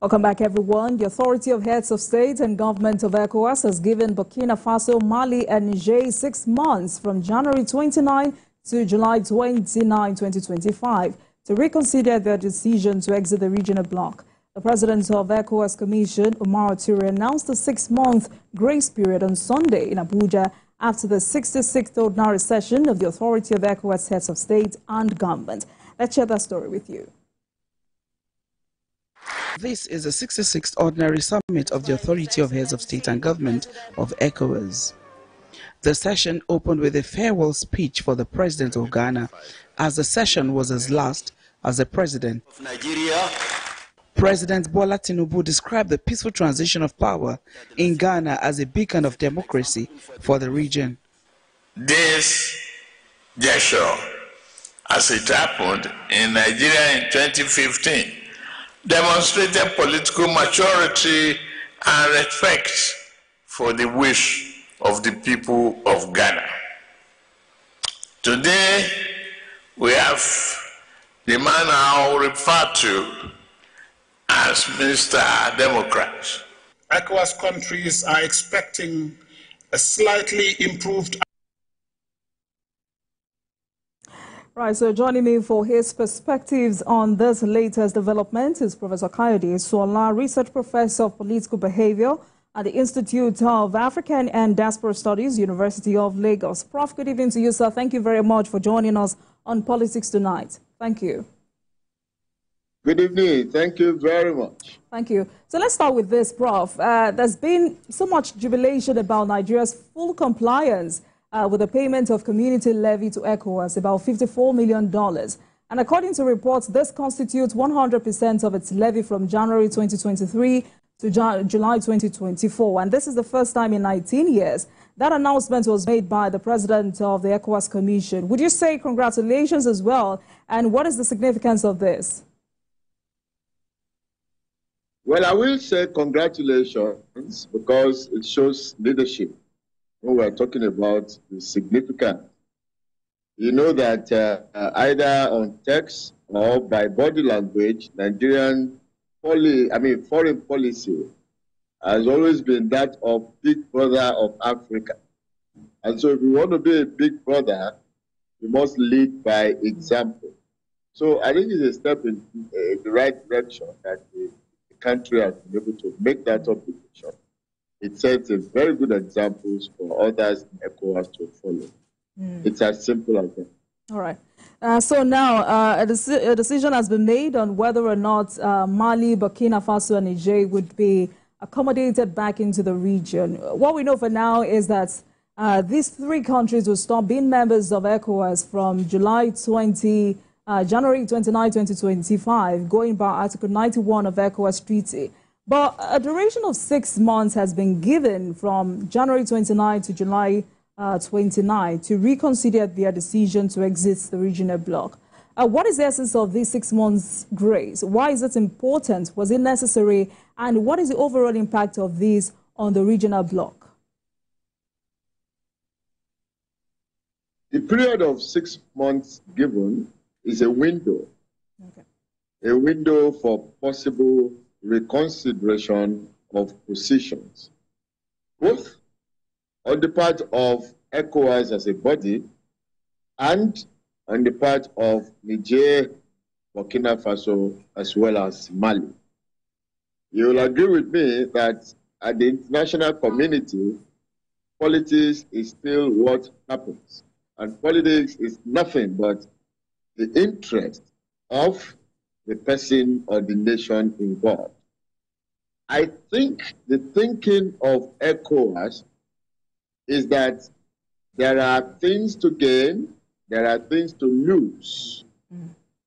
Welcome back, everyone. The Authority of Heads of State and Government of ECOWAS has given Burkina Faso, Mali, and Niger 6 months from January 29 to July 29, 2025 to reconsider their decision to exit the regional bloc. The president of ECOWAS Commission, Umar Toure, announced a 6-month grace period on Sunday in Abuja after the 66th ordinary session of the Authority of ECOWAS Heads of State and Government. Let's share that story with you. This is the 66th Ordinary Summit of the Authority of Heads of State and Government of ECOWAS. The session opened with a farewell speech for the President of Ghana, as the session was his last as the President of Nigeria. President Bola Tinubu described the peaceful transition of power in Ghana as a beacon of democracy for the region. This gesture, as it happened in Nigeria in 2015, demonstrated political maturity and respect for the wish of the people of Ghana. Today, we have the man I refer to as Mr. Democrat. ECOWAS countries are expecting a slightly improved. Right, so joining me for his perspectives on this latest development is Professor Kayode Suola, Research Professor of Political Behavior at the Institute of African and Diaspora Studies, University of Lagos. Prof, good evening to you, sir. Thank you very much for joining us on Politics Tonight. Thank you. Good evening. Thank you very much. Thank you. So let's start with this, Prof. There's been so much jubilation about Nigeria's full compliance with the payment of community levy to ECOWAS, about $54 million. And according to reports, this constitutes 100% of its levy from January 2023 to July 2024. And this is the first time in 19 years that announcement was made by the president of the ECOWAS Commission. Would you say congratulations as well? And what is the significance of this? Well, I will say congratulations because it shows leadership. When we're talking about the significance, you know that either on text or by body language, Nigerian foreign policy has always been that of big brother of Africa. And so if you want to be a big brother, you must lead by example. So I think it's a step in the right direction that the country has been able to make that obligation. It sets a very good examples for others in ECOWAS to follow. It's as simple as that. All right. So now a decision has been made on whether or not Mali, Burkina Faso, and Niger would be accommodated back into the region. What we know for now is that these three countries will stop being members of ECOWAS from January 29, 2025, going by Article 91 of ECOWAS Treaty. But a duration of 6 months has been given from January 29 to July 29 to reconsider their decision to exit the regional bloc. What is the essence of this 6 months grace? Why is it important? Was it necessary? And what is the overall impact of this on the regional bloc? The period of 6 months given is a window. A window for possible reconsideration of positions, both on the part of ECOWAS as a body and on the part of Niger, Burkina Faso, as well as Mali. You will agree with me that at the international community, politics is still what happens. And politics is nothing but the interest of the person or the nation involved. I think the thinking of ECOWAS is that there are things to gain, there are things to lose.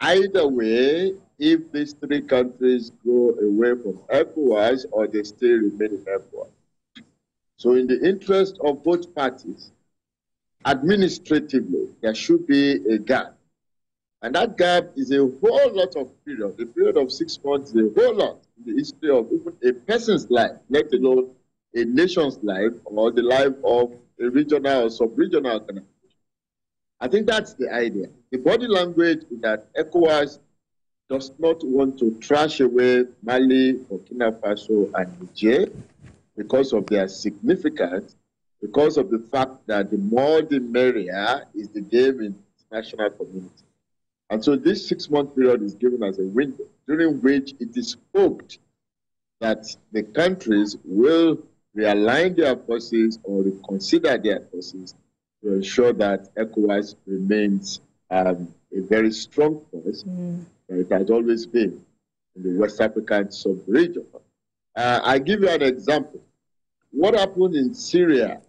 Either way, if these three countries go away from ECOWAS or they still remain in ECOWAS. So in the interest of both parties, administratively, there should be a gap. And that gap is a whole lot of period. The period of 6 months is a whole lot in the history of even a person's life, let alone a nation's life or the life of a regional or sub-regional organization. I think that's the idea. The body language is that ECOWAS does not want to trash away Mali, Burkina Faso, and Niger because of their significance, because of the fact that the more the merrier is the game in the international community. And so this 6-month period is given as a window during which it is hoped that the countries will realign their forces or reconsider their forces to ensure that ECOWAS remains a very strong force that it has always been in the West African sub-region. I give you an example. What happened in Syria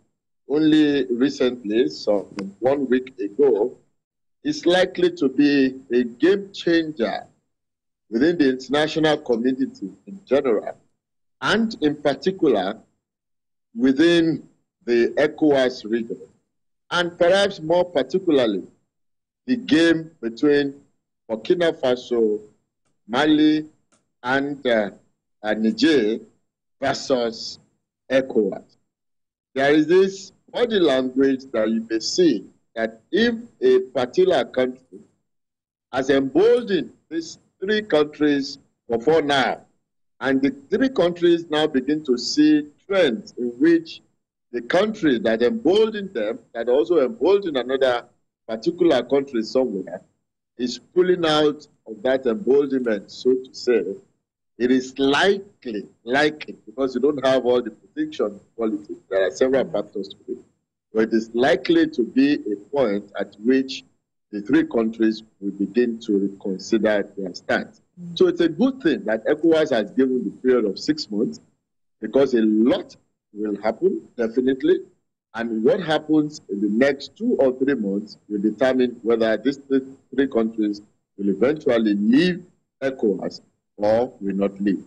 only recently, so 1 week ago, is likely to be a game changer within the international community in general, and in particular within the ECOWAS region, and perhaps more particularly the game between Burkina Faso, Mali, and Niger versus ECOWAS. There is this body language that you may see that if a particular country has emboldened these 3 countries before now, and the 3 countries now begin to see trends in which the country that emboldened them, that also emboldened another particular country somewhere, is pulling out of that emboldenment, so to say, it is likely, because you don't have all the prediction qualities, there are several factors to it, but it is likely to be a point at which the 3 countries will begin to reconsider their stance. So it's a good thing that ECOWAS has given the period of 6 months, because a lot will happen, definitely, and what happens in the next 2 or 3 months will determine whether these 3 countries will eventually leave ECOWAS or will not leave.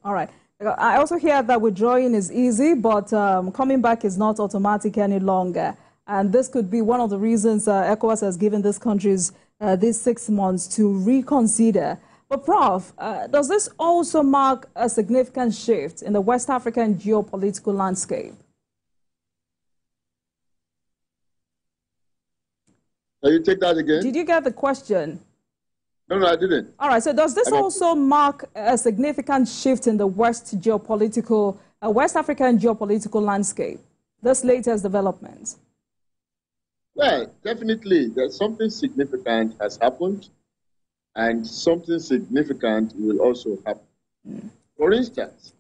All right. I also hear that withdrawing is easy, but coming back is not automatic any longer. And this could be one of the reasons ECOWAS has given these countries these 6 months to reconsider. But Prof, does this also mark a significant shift in the West African geopolitical landscape? Can you take that again? Did you get the question? No, I didn't. All right, so does this also mark a significant shift in the West African geopolitical landscape, this latest development? Well, definitely, there's something significant has happened, and something significant will also happen. For instance,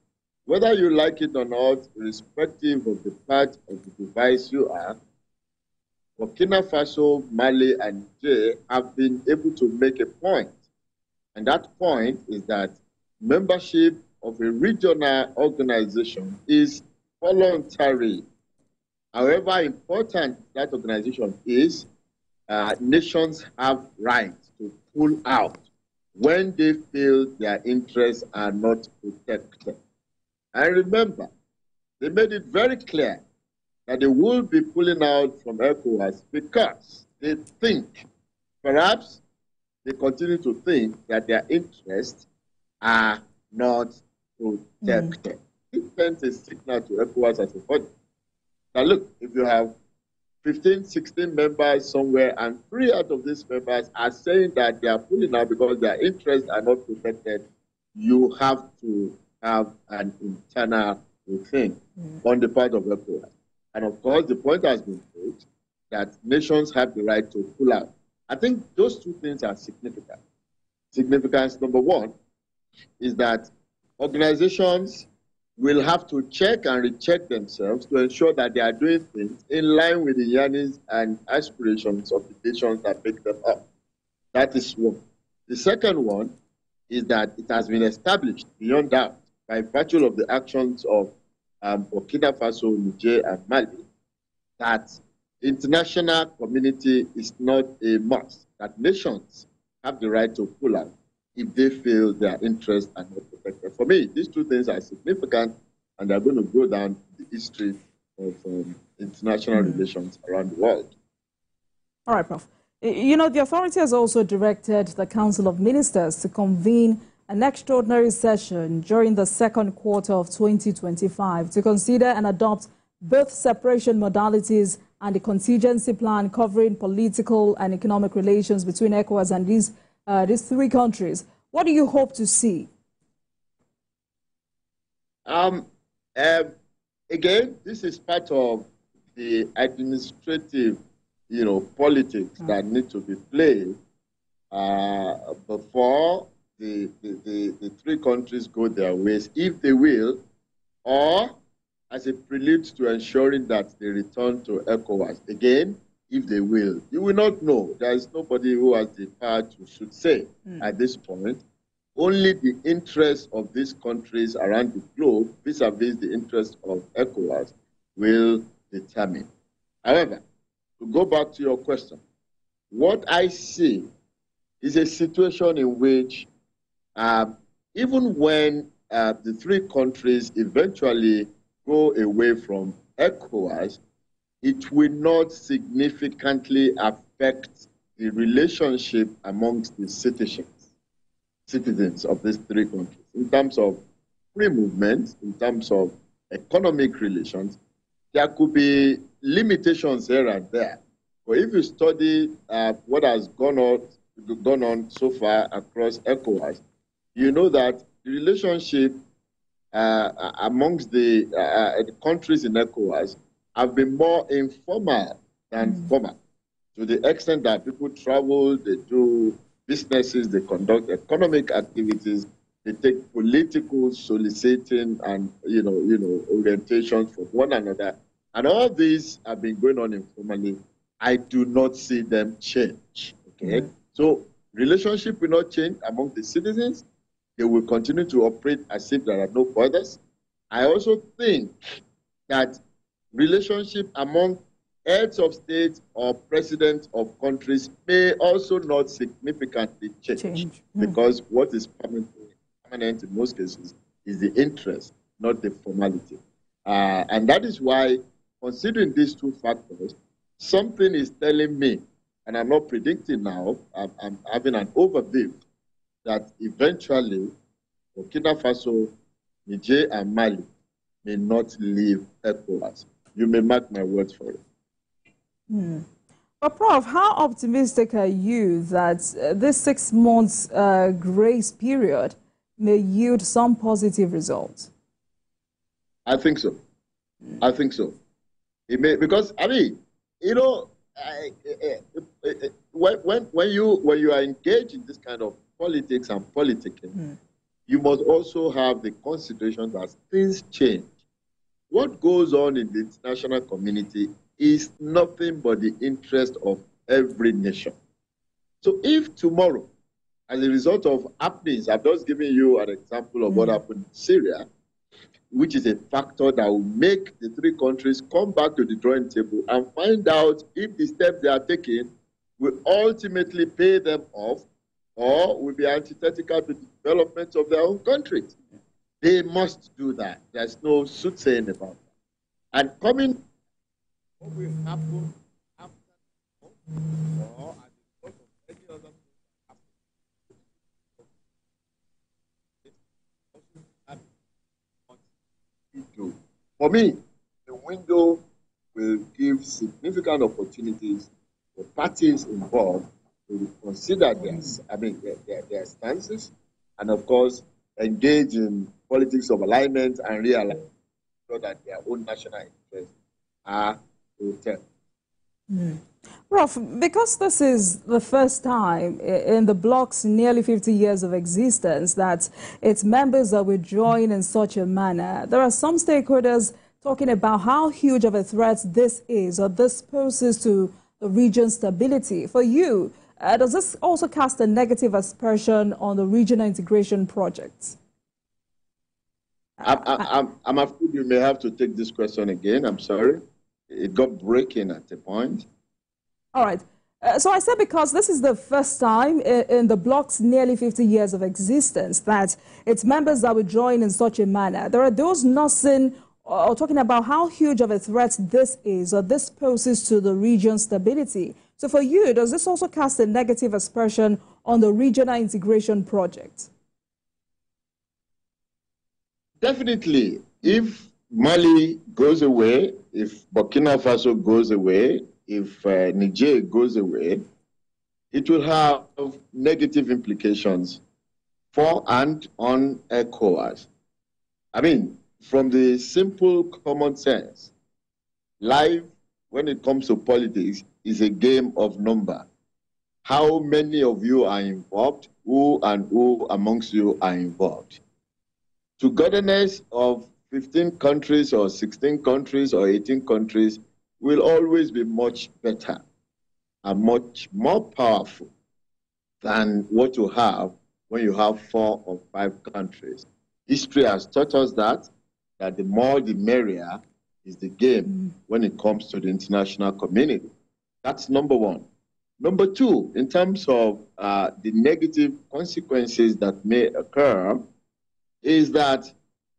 whether you like it or not, irrespective of the part of the device you are, Burkina Faso, Mali, and Niger have been able to make a point. And that point is that membership of a regional organization is voluntary. However important that organization is, nations have rights to pull out when they feel their interests are not protected. And remember, they made it very clear that they will be pulling out from ECOWAS because they think, perhaps they continue to think, that their interests are not protected. It sends a signal to ECOWAS as a body. Now look, if you have 15, 16 members somewhere, and 3 out of these members are saying that they are pulling out because their interests are not protected, you have to have an internal thing on the part of ECOWAS. And of course, the point has been made that nations have the right to pull out. I think those 2 things are significant. Significance number 1 is that organizations will have to check and recheck themselves to ensure that they are doing things in line with the yearnings and aspirations of the nations that make them up. That is one. The second one is that it has been established beyond doubt by virtue of the actions of Burkina Faso, Niger, and Mali, that international community is not a must, that nations have the right to pull out if they feel their interests are not protected. For me, these 2 things are significant, and they're going to go down the history of international relations around the world. All right, Prof. You know, the authority has also directed the Council of Ministers to convene an extraordinary session during the second quarter of 2025 to consider and adopt both separation modalities and the contingency plan covering political and economic relations between ECOWAS and these 3 countries. What do you hope to see? Again, this is part of the administrative, politics that need to be played before the three countries go their ways, if they will, or as a prelude to ensuring that they return to ECOWAS. Again, if they will. You will not know. There is nobody who has the power to should say at this point. Only the interests of these countries around the globe, vis-a-vis the interests of ECOWAS, will determine. However, to go back to your question, what I see is a situation in which even when the three countries eventually go away from ECOWAS, it will not significantly affect the relationship amongst the citizens of these three countries in terms of free movement, in terms of economic relations. There could be limitations here and there. But if you study what has gone on so far across ECOWAS, you know that the relationship amongst the countries in ECOWAS have been more informal than formal, to the extent that people travel, they do businesses, they conduct economic activities, they take political soliciting and orientations from one another, and all these have been going on informally. I do not see them change. Okay, so relationship will not change among the citizens. They will continue to operate as if there are no borders. I also think that relationship among heads of state or presidents of countries may also not significantly change. Because what is permanent in most cases is the interest, not the formality. And that is why, considering these two factors, something is telling me, and I'm not predicting now, I'm having an overview, that eventually Burkina Faso, Niger, and Mali may not leave ECOWAS. You may mark my words for it. But Prof, how optimistic are you that this 6 months grace period may yield some positive results? I think so. I think so. It may, because when you are engaged in this kind of politics and politicking, you must also have the consideration that things change. What goes on in the international community is nothing but the interest of every nation. So if tomorrow, as a result of happenings, I've just given you an example of what happened in Syria, which is a factor that will make the three countries come back to the drawing table and find out if the steps they are taking will ultimately pay them off or will be antithetical to the development of their own countries. They must do that. There's no soothsaying about that. And coming, what will happen after or as a result of any other thing. For me, the window will give significant opportunities for parties involved to consider their stances, and of course, engage in politics of alignment and realize so that their own national interests are protected. Prof, because this is the first time in the bloc's nearly 50 years of existence that its members are withdrawing in such a manner, there are some stakeholders talking about how huge of a threat this is or this poses to the region's stability. For you, does this also cast a negative aspersion on the regional integration projects? I'm afraid you may have to take this question again. I'm sorry. It got breaking at a point. All right. So I said because this is the first time in the bloc's nearly 50 years of existence that its members are withdrawing in such a manner. There are those nothing or talking about how huge of a threat this is or this poses to the region's stability. So for you, does this also cast a negative aspersion on the regional integration project? Definitely. If Mali goes away, if Burkina Faso goes away, if Niger goes away, it will have negative implications for and on ECOWAS. I mean, from the simple common sense, life, when it comes to politics, is a game of number. How many of you are involved? Who amongst you are involved? Togetherness of 15 countries or 16 countries or 18 countries will always be much better and much more powerful than what you have when you have 4 or 5 countries. History has taught us that the more the merrier is the game when it comes to the international community. That's number one. Number two, in terms of the negative consequences that may occur, is that,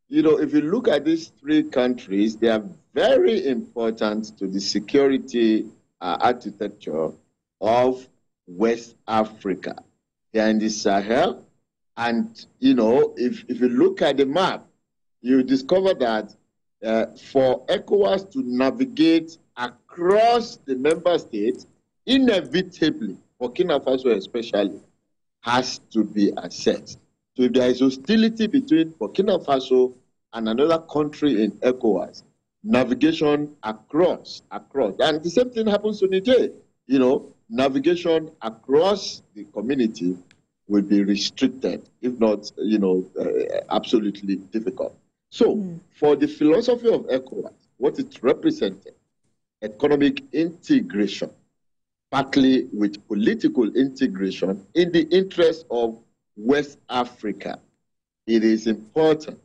if you look at these 3 countries, they are very important to the security architecture of West Africa. They are in the Sahel, and, if you look at the map, you discover that for ECOWAS to navigate across the member states, inevitably, Burkina Faso especially, has to be assessed. So if there is hostility between Burkina Faso and another country in ECOWAS, navigation across, and the same thing happens to Niger, navigation across the community will be restricted, if not, absolutely difficult. So, for the philosophy of ECOWAS, what it represented, economic integration, partly with political integration in the interest of West Africa, it is important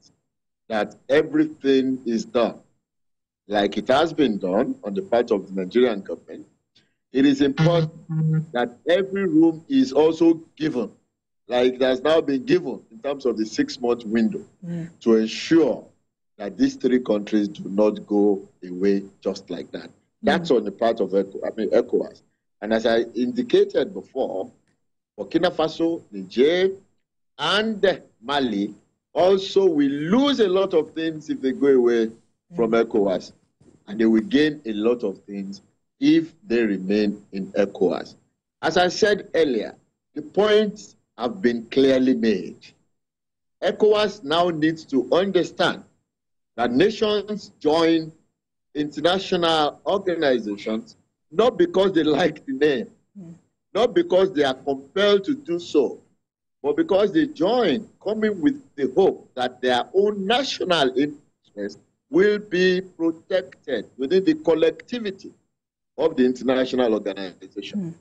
that everything is done like it has been done on the part of the Nigerian government. It is important that every room is also given, like it has now been given in terms of the 6-month window, to ensure that these 3 countries do not go away just like that. That's on the part of ECOWAS. And as I indicated before, Burkina Faso, Niger, and Mali also will lose a lot of things if they go away from ECOWAS, and they will gain a lot of things if they remain in ECOWAS. As I said earlier, the points have been clearly made. ECOWAS now needs to understand that nations join international organizations not because they like the name, not because they are compelled to do so, but because they join, coming with the hope that their own national interests will be protected within the collectivity of the international organization.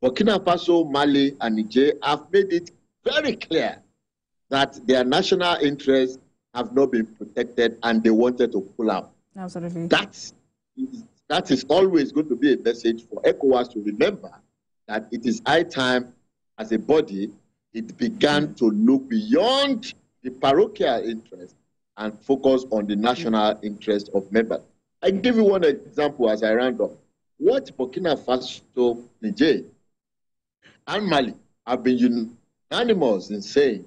Burkina Faso, Mali, and Niger have made it very clear that their national interests have not been protected and they wanted to pull out. Absolutely. That is always going to be a message for ECOWAS to remember that it is high time, as a body, it began to look beyond the parochial interest and focus on the national interest of members. I give you one example as I round up. What Burkina Faso, Niger, and Mali have been unanimous in saying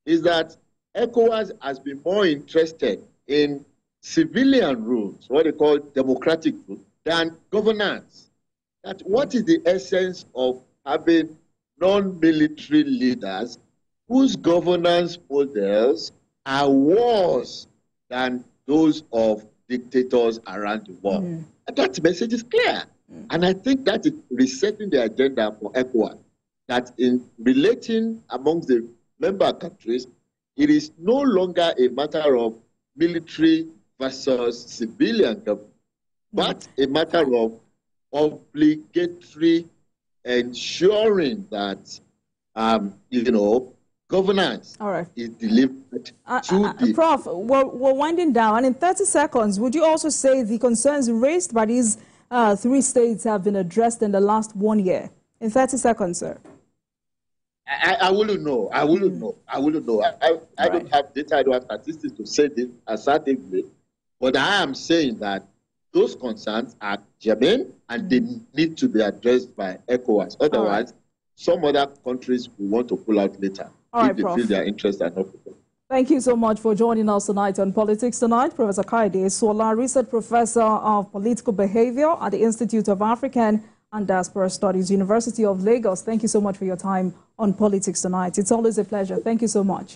is that ECOWAS has been more interested in civilian rules, what they call democratic rules, than governance. That what is the essence of having non-military leaders whose governance models are worse than those of dictators around the world? And that message is clear. And I think that is resetting the agenda for ECOWAS, that in relating amongst the member countries, it is no longer a matter of military versus civilian government, but a matter of obligatory ensuring that, governance is delivered to the... Prof, we're winding down, and in 30 seconds, would you also say the concerns raised by these 3 states have been addressed in the last 1 year? In 30 seconds, sir. I wouldn't know. I don't have data, I don't have statistics to say this assertively, but I am saying that those concerns are germane and they need to be addressed by ECOWAS. Otherwise, some other countries will want to pull out later if they feel their interests are not protected. Thank you so much for joining us tonight on Politics Tonight. Professor Kaide Sola, Research Professor of Political Behavior at the Institute of African and Diaspora Studies, University of Lagos. Thank you so much for your time on Politics Tonight. It's always a pleasure. Thank you so much.